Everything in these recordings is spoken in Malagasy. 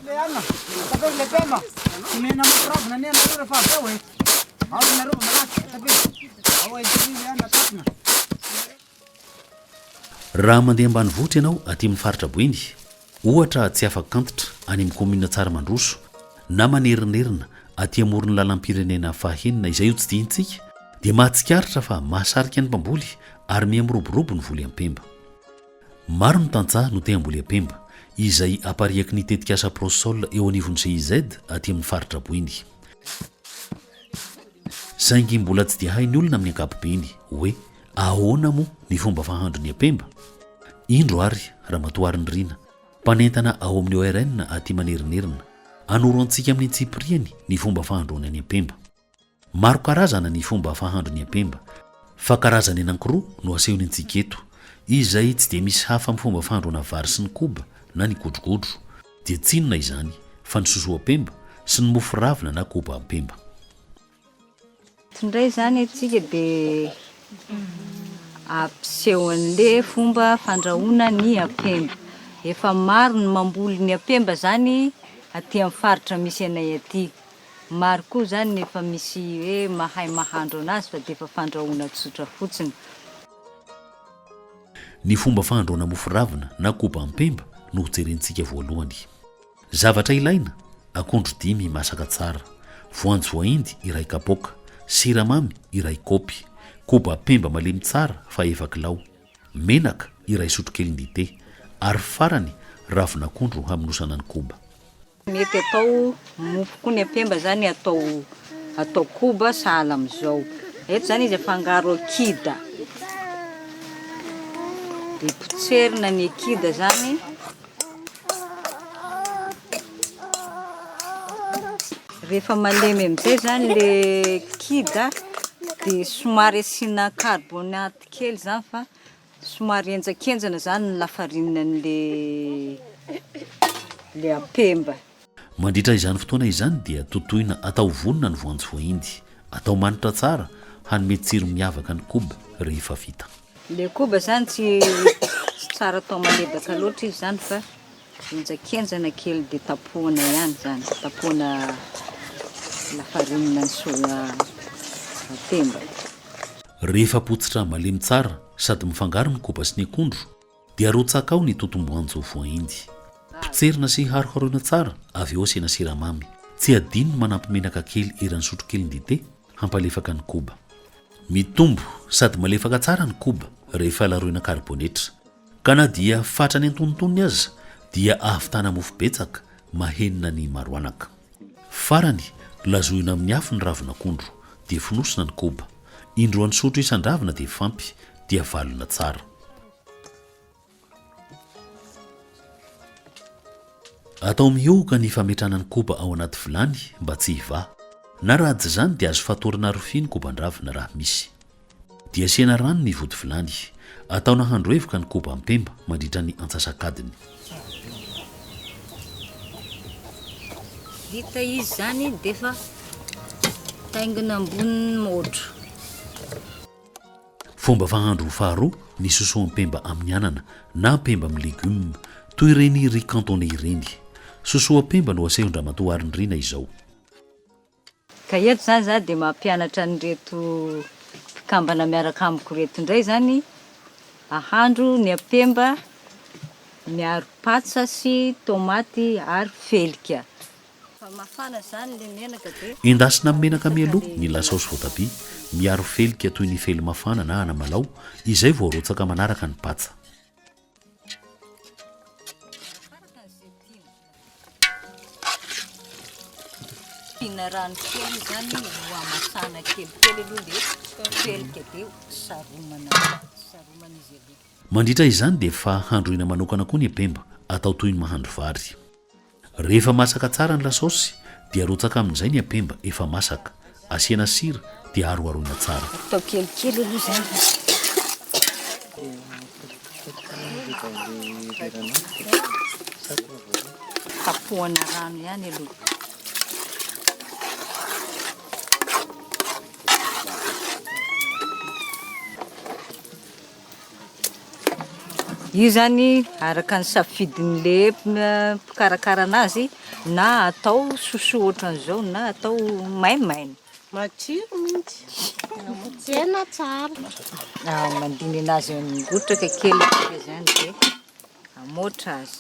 Leana, tapos lepema. Mena mtrabna ni na refa wewe. Au na roba malaki tapos. Au ai leana tapna. Raha mandeha ambanivohitra ianao aty amin'ny faritra boiny, ohatra tsy afaka kantitra any amin'ny komina Tsaramadroso na manerinerina aty amoron'ny lalam-pirenena fahaenina izay io tsy diantsika dia mahatsikaritra fa mahasarika ny mpamboly ary mihamoroborobo ny voly am-pemba. Maro ny tantsaha no te hamboly am-pemba izay apariaky ny tetikasa prosol eo anivon'ny GIZ aty amin'ny faritra boiny. Saingy mbola tsy dia hainy olona amin'ny ankapobeny hoe ahoana moa ny fomba fahandro ny am-pemba. Indro ary Ramatoariny Rina, mpanentana ao amin'ny ORN aty manerinerina, anoro antsika amin'ny Tsipriany ny fomba fahandroana ny am-pemba. Maro karazana ny fomba fahandro ny am-pemba, fa karazany anankiroa no asehony antsika eto, izay tsy dia misy hafa amin'ny fomba fahandroana vary sy ny koba na ny godrogodro, dia tsinona izany fa ny sosoa am-pemba sy ny mofo ravina na koba am-pemba. Indray zany atsika dia ampiseho an'le fomba fandrahoana ny am-pemba. Efa maro ny mamboly ny am-pemba zany aty amin'ny faritra misy anay aty. Maro koa zany efa misy hoe mahay mahandro anazy fa dia efa fandrahoana tsotra fotsiny. Ny fomba fahandroana mofo ravina na koba am-pemba no jerentsika voalohany. Zavatra ilaina: akondro 5 masaka tsara, voanjo voaendy iray kapoaka, siramamy iray kaopy, koba am-pemba malemy tsara fa 2 kilao, menaka iray sotrokeliny dite, ary farany ravin'akondro hamonosana ny koba. Mety atao mofo koa ny am-pemba zany atao koba sahala amin'izao. Eto zany izy afangaro akida. Dia potserina ny akida zany. Rehefa malemy amin'izay zany le kida dia somary asiana carbonate kely zany fa somary enjakenjana zany ny lafarinan'le am-pemba. Mandritra izany fotoana izany dia totoina atao vonona ny voanjo voaendy, atao manitra tsara hanome tsiro miavaka ny koba rehefa vita. Le koba zany tsy tsara atao malebaka loatra izy zany fa enjakenjana kely dia tapohana ihany zany, tapohana lafarinina ny soa am-pemba. Rehefa potsitra malemy tsara sady mifangaro ny koba sy ny akondro dia arotsaka ao ny totom-boanjo voaendy. Potserina sy haroharoina tsara, avy eo asiana siramamy. Tsy adino manampy menaka kely eran'ny sotrokeliny dite hampalefaka ny koba. Mitombo sady malefaka tsara ny koba rehefa laroina karbonetra. Ka na dia fatrany antonontonony aza dia ahavitana mofo betsaka mahenina ny maro anaka. Farany lazoina amin'ny afo ny ravin'akondro dia fonosina ny koba. Indroan'ny sotro isan-dravina dia fampy dia valona tsara. Atao mihoaka ny fametrana ny koba ao anaty vilany mba tsy hiva, na raha tsy izany dia azo fatorana rofia ny koban-dravina raha misy. Dia asiana rano ny vody vilany, atao nahandro evoka ny koba am-pemba mandritra ny antsasakadiny. Vita izy zany dia efa taingina ambony motro. Fomba fahandro faharoa ny sosoa am-pemba amin'ny anana na am-pemba amin'ny légume toy ireny riz cantonné ireny. Sosoa am-pemba no asehon Ramatoariny Rina izao. Ka eto zany za dia mampianatra an'ireto mpikambana miaraka amiko reto indray zany ahandro ny am-pemba miaro patsa sy tomaty ary felika. Fa mafana zany le menaka dia Endasina amin'ny menaka mialoha ny lasaosy voatabia miaro felika toy ny fely mafana na anamalao, izay vao arotsaka manaraka ny patsa. Pina rano kely zany ho amasana kelikely aloha dia felika dia saromana izy aloha. Mandritra izany dia efa handroina manokana koa ny am-pemba atao toy ny mahandro vary. Rehefa masaka tsara ny lasaosy dia arotsaka amin'izay ny am-pemba efa masaka, asiana sira dia aroharoina tsara. Atao kelikely aloha zany. Tapohana rano ihany aloha. io zany araka ny safidin'le mpikarakara anazy na atao soso ohatran'izao na atao maimaina. Matsiro mihitsy. Tena tsara. Mandiny anazy migotraka kely zany dia amoatra azy.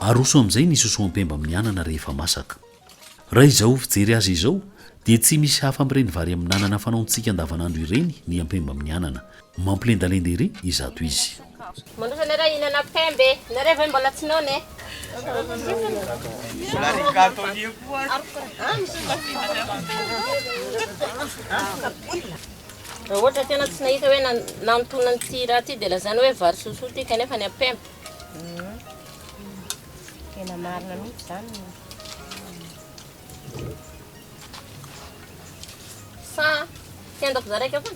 Aroso amin'izay ny sosoam-pemba amin'ny anana rehefa masaka. Raha izao fijery azy izao dia tsy misy hafa amin'ireny vary amin'ny anana fanaontsika andavanandro ireny ny ampemba amin'ny anana. Mampilendalenda ery izato izy. Mandroso nareo ihinana pembe, nareo ve mbola tsy noana e? Raha ohatra tena tsy nahita hoe nanotona an'ity raha ty dia lazany hoe vary sosoa ty kanefa ny ampemba. Tena marina mihitsy zany. Sa tiandako zaraiky avao.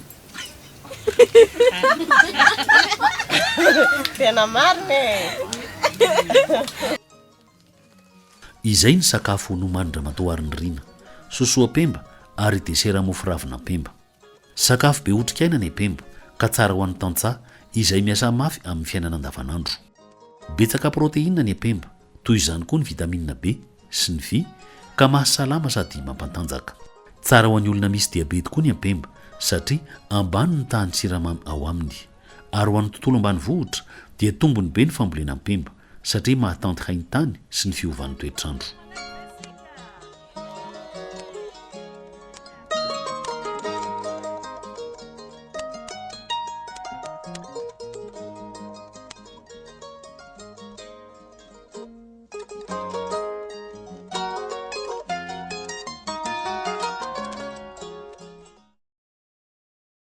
Tena marina e. Izay ny sakafo nomanindra matoarin'ny rina, sosoa pemba ary desera mofo ravina pemba. Sakafo be otrikaina ny pemba ka tsara ho an'ny tantsaha izay miasa mafy amin'ny fiainana andavanandro. Betsaka protéine ny pemba, toy izany koa ny vitamine B sy ny V ka mahasalama sady mampantanjaka. Tsara ho an'ny olona misy diabety koa ny pemba satria ambany ny tahan'ny siramamy ao aminy. Ary ho an'ny tontolo ambanivohitra dia tombony be ny fambolena pemba satria mahatanty haintany sy ny fiovan'ny toetrandro.